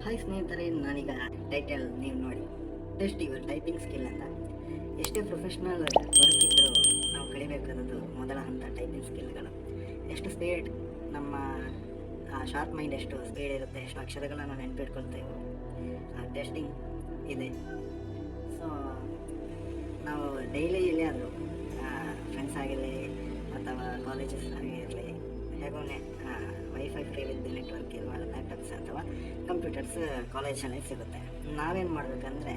Hi ಸ್ನೇಹಿತರೆ, ನಾನೀಗ title ನೀವು ನೋಡಿ, ಟೆಸ್ಟ್ ಯುವರ್ ಟೈಪಿಂಗ್ ಸ್ಕಿಲ್ ಅಂತ. ಎಷ್ಟೇ ಪ್ರೊಫೆಷ್ನಲ್ ವರ್ಕ್ ಇದ್ದರೂ ನಾವು ಕಲಿಬೇಕಾದದ್ದು ಮೊದಲ ಹಂತ ಟೈಪಿಂಗ್ ಸ್ಕಿಲ್ಗಳು. ಎಷ್ಟು ಸ್ಪೀಡ್ ನಮ್ಮ ಶಾರ್ಪ್ ಮೈಂಡ್ ಎಷ್ಟು ಸ್ಪೀಡ್ ಇರುತ್ತೆ, ಎಷ್ಟು ಅಕ್ಷರಗಳನ್ನು ನೆನಪಿಟ್ಕೊಳ್ತೇವೆ, ಟೆಸ್ಟಿಂಗ್ ಇದೆ. ಸೊ ನಾವು ಡೈಲಿ ಎಲ್ಲಿಯಾದರೂ ಫ್ರೆಂಡ್ಸ್ ಆಗಿರಲಿ ಅಥವಾ ಕಾಲೇಜಸ್ ಆಗಿರಲಿ, ಹೇಗೋ ವೈಫೈ ಫ್ರೀ ವಿತ್ ನೆಟ್ವರ್ಕ್ ಇರುವ ಲ್ಯಾಪ್ಟಾಪ್ಸ್ ಅಥವಾ ಕಂಪ್ಯೂಟರ್ಸ್ ಕಾಲೇಜಲ್ಲಿ ಸಿಗುತ್ತೆ. ನಾವೇನು ಮಾಡಬೇಕಂದ್ರೆ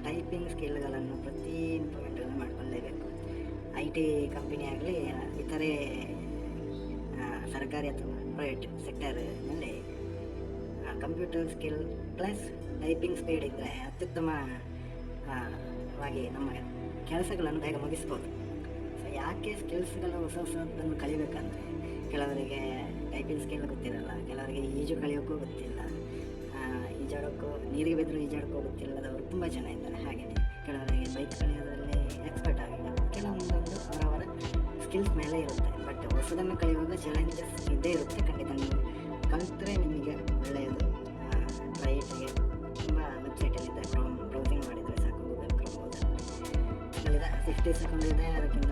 ಟೈಪಿಂಗ್ ಸ್ಕಿಲ್ಗಳನ್ನು ಪ್ರತಿ ಇಂಪ್ರೂವ್ಮೆಂಟನ್ನು ಮಾಡ್ಕೊಳ್ಳೇಬೇಕು. ಐ ಟಿ ಕಂಪನಿ ಆಗಲಿ, ಇತರೆ ಸರ್ಕಾರಿ ಅಥವಾ ಪ್ರೈವೇಟ್ ಸೆಕ್ಟರ್ನಲ್ಲಿ computer skill plus typing speed ಇದ್ದರೆ ಅತ್ಯುತ್ತಮವಾಗಿ ನಮ್ಮ ಕೆಲಸಗಳನ್ನು ಬೇಗ ಮುಗಿಸ್ಬೋದು. ಸೊ ಯಾಕೆ ಸ್ಕಿಲ್ಸ್ಗಳು ಹೊಸದನ್ನು ಕಲಿಬೇಕಂದ್ರೆ, ಕೆಲವರಿಗೆ ಟೈಪಿಂಗ್ ಸ್ಕಿಲ್ ಗೊತ್ತಿರಲ್ಲ, ಕೆಲವರಿಗೆ ಈಜು ಕಲಿಯೋಕ್ಕೂ ಗೊತ್ತಿಲ್ಲ, ಈಜಾಡೋಕ್ಕೂ ನೀರಿಗೆ ಬಿದ್ದರೂ ಈಜಾಡೋಕ್ಕೂ ಗೊತ್ತಿಲ್ಲದವರು ತುಂಬ ಜನ ಇದ್ದಾರೆ. ಹಾಗೆಯೇ ಕೆಲವರಿಗೆ ಬೈಕ್ ಕಲಿಯೋದ್ರಲ್ಲಿ ಎಕ್ಸ್ಪರ್ಟ್ ಆಗಿಲ್ಲ. ಕೆಲವೊಂದೊಂದು ಅವರವರ ಸ್ಕಿಲ್ಸ್ ಮೇಲೆ ಇರುತ್ತೆ. ಬಟ್ ಹೊಸದನ್ನು ಕಲಿಯುವಾಗ ಚಾಲೆಂಜಸ್ ಇದ್ದೇ ಇರುತ್ತೆ. ಖಂಡಿತ ನೀವು ಕಲಿತರೆ ನಿಮಗೆ ಒಳ್ಳೆಯದು. ರೈಟ್ಗೆ ತುಂಬ ವೆಬ್ಸೈಟಲ್ಲಿದೆ, ಬ್ರೌಸಿಂಗ್ ಮಾಡಿದರೆ ಸಾಕು. ಗೂಗಲ್ ಕ್ರೋಮ್ 60 ಸೆಕೆಂಡ್ ಇದೆ, ಅದಕ್ಕಿಂತ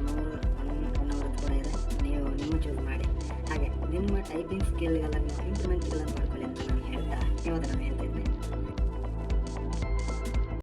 ಒನ್ ಅವರ್ ಕೂಡ ಇದೆ. ನೀವು ನಿಮ್ಮ ಚೂಸ್ ಮಾಡಿ. ಹಾಗೆ ನಿಮ್ಮ ಟೈಪಿಂಗ್ ಸ್ಕಿಲ್ಗಳನ್ನು ಇಂಪ್ರೂವ್ಮೆಂಟ್ಗಳನ್ನು ಮಾಡ್ಕೊಳ್ಳಿ ಅಂತ ನಾನು ಹೇಳ್ತಾ ಇವತ್ತು ನಾನು ಹೇಳ್ತಿದ್ದೆ.